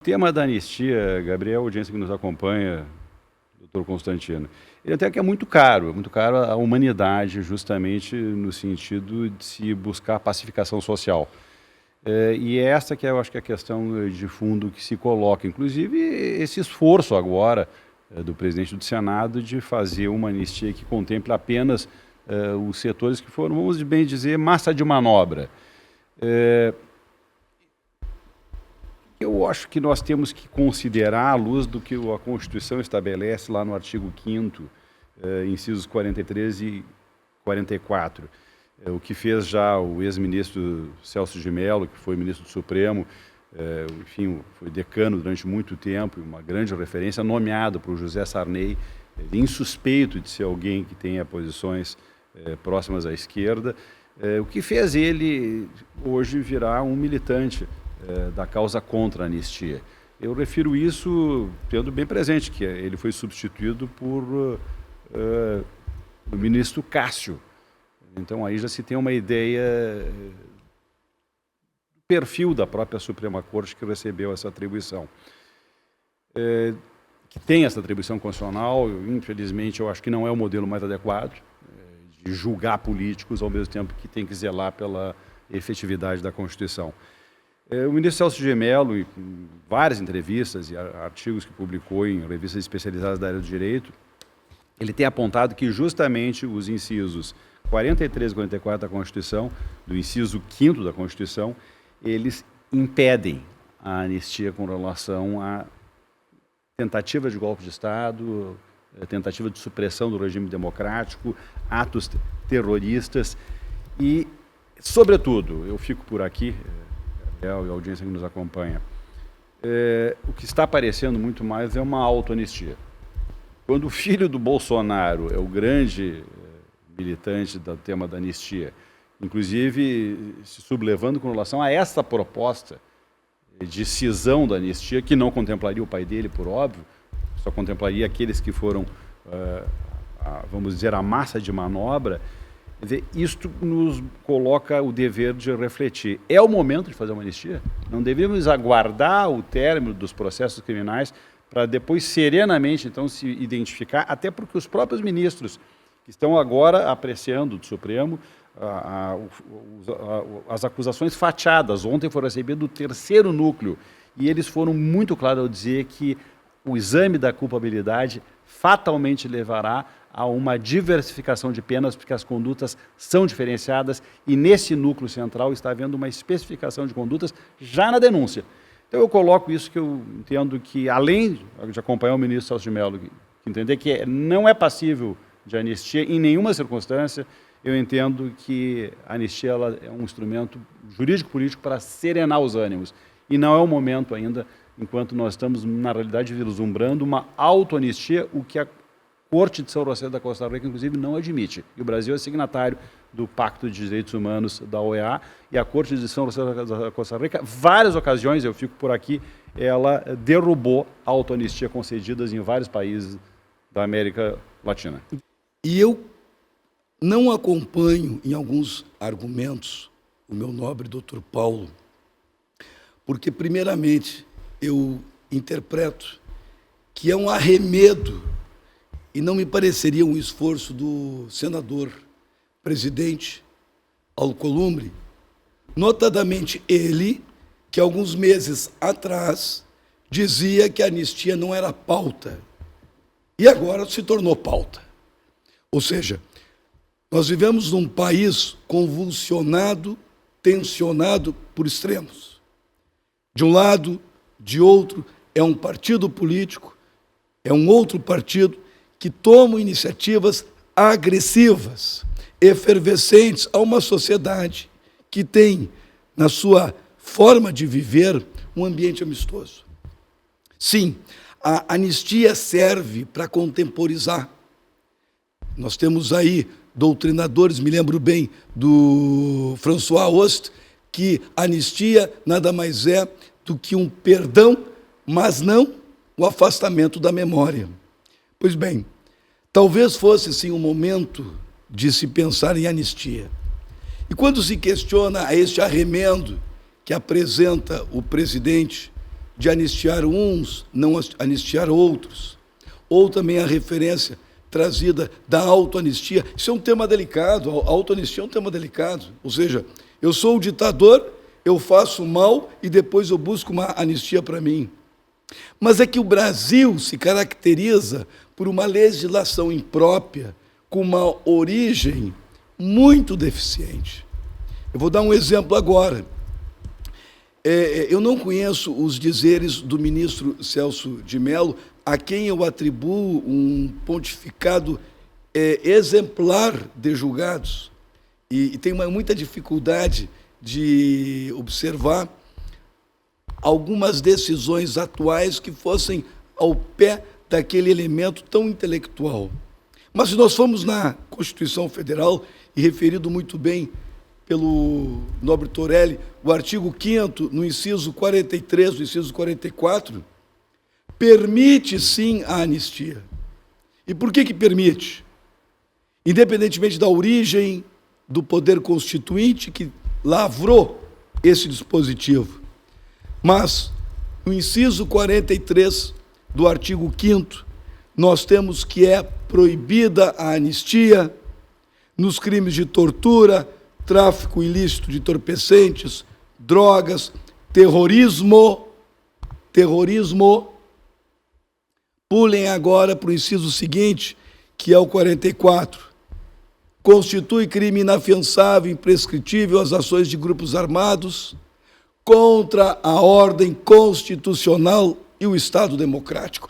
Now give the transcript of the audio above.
O tema da anistia, Gabriel, audiência que nos acompanha, doutor Constantino, ele até que é muito caro à humanidade, justamente no sentido de se buscar pacificação social. E essa que eu acho que é a questão de fundo que se coloca, inclusive esse esforço agora do presidente do Senado de fazer uma anistia que contemple apenas os setores que foram, vamos bem dizer, massa de manobra. Eu acho que nós temos que considerar, à luz do que a Constituição estabelece lá no artigo 5º, incisos 43 e 44, o que fez já o ex-ministro Celso de Mello, que foi ministro do Supremo, enfim, foi decano durante muito tempo, uma grande referência, nomeado por José Sarney, insuspeito de ser alguém que tenha posições próximas à esquerda, o que fez ele hoje virar um militante da causa contra a anistia. Eu refiro isso tendo bem presente que ele foi substituído por o ministro Cássio. Então aí já se tem uma ideia do perfil da própria Suprema Corte que recebeu essa atribuição. Que tem essa atribuição constitucional, infelizmente eu acho que não é o modelo mais adequado de julgar políticos ao mesmo tempo que tem que zelar pela efetividade da Constituição. O ministro Celso de Mello, em várias entrevistas e artigos que publicou em revistas especializadas da área do direito, ele tem apontado que justamente os incisos 43 e 44 da Constituição, do inciso 5º da Constituição, eles impedem a anistia com relação à tentativa de golpe de Estado, tentativa de supressão do regime democrático, atos terroristas e, sobretudo, eu fico por aqui, e a audiência que nos acompanha, o que está aparecendo muito mais é uma autoanistia. Quando o filho do Bolsonaro é o grande militante do tema da anistia, inclusive se sublevando com relação a essa proposta de cisão da anistia, que não contemplaria o pai dele, por óbvio, só contemplaria aqueles que foram, vamos dizer, a massa de manobra. Quer dizer, isto nos coloca o dever de refletir. É o momento de fazer uma anistia? Não deveríamos aguardar o término dos processos criminais para depois serenamente então se identificar, até porque os próprios ministros que estão agora apreciando do Supremo as acusações fatiadas. Ontem foram recebidas do terceiro núcleo e eles foram muito claros ao dizer que o exame da culpabilidade fatalmente levará a uma diversificação de penas, porque as condutas são diferenciadas e nesse núcleo central está havendo uma especificação de condutas já na denúncia. Então eu coloco isso que eu entendo que, além de acompanhar o ministro Celso de Mello, que entender que não é passível de anistia em nenhuma circunstância, eu entendo que a anistia ela é um instrumento jurídico-político para serenar os ânimos. E não é o momento ainda, enquanto nós estamos, na realidade, vislumbrando uma autoanistia, o que a Corte de São José da Costa Rica, inclusive, não admite. E o Brasil é signatário do Pacto de Direitos Humanos da OEA e a Corte de São José da Costa Rica, várias ocasiões, eu fico por aqui, ela derrubou a autoanistia concedidas em vários países da América Latina. E eu não acompanho em alguns argumentos o meu nobre doutor Paulo, porque, primeiramente, eu interpreto que é um arremedo e não me pareceria um esforço do senador presidente Alcolumbre, notadamente ele, que alguns meses atrás dizia que a anistia não era pauta e agora se tornou pauta. Ou seja, nós vivemos num país convulsionado, tensionado por extremos. De um lado, de outro, é um partido político, é um outro partido que tomam iniciativas agressivas, efervescentes a uma sociedade que tem, na sua forma de viver, um ambiente amistoso. Sim, a anistia serve para contemporizar. Nós temos aí doutrinadores, me lembro bem do François Host, que a anistia nada mais é do que um perdão, mas não o afastamento da memória. Pois bem, talvez fosse sim um momento de se pensar em anistia. E quando se questiona a este arremendo que apresenta o presidente de anistiar uns, não anistiar outros, ou também a referência trazida da autoanistia. Isso é um tema delicado, a autoanistia é um tema delicado. Ou seja, eu sou o ditador, eu faço mal e depois eu busco uma anistia para mim. Mas é que o Brasil se caracteriza por uma legislação imprópria, com uma origem muito deficiente. Eu vou dar um exemplo agora. Eu não conheço os dizeres do ministro Celso de Mello, a quem eu atribuo um pontificado exemplar de julgados, e tenho muita dificuldade de observar algumas decisões atuais que fossem ao pé daquele elemento tão intelectual. Mas se nós formos na Constituição Federal, e referido muito bem pelo nobre Torelli, o artigo 5º, no inciso 43, no inciso 44, permite sim a anistia. E por que permite? Independentemente da origem do poder constituinte que lavrou esse dispositivo. Mas, no inciso 43 do artigo 5º, nós temos que é proibida a anistia nos crimes de tortura, tráfico ilícito de entorpecentes, drogas, terrorismo. Pulem agora para o inciso seguinte, que é o 44. Constitui crime inafiançável, imprescritível as ações de grupos armados contra a ordem constitucional e o Estado democrático.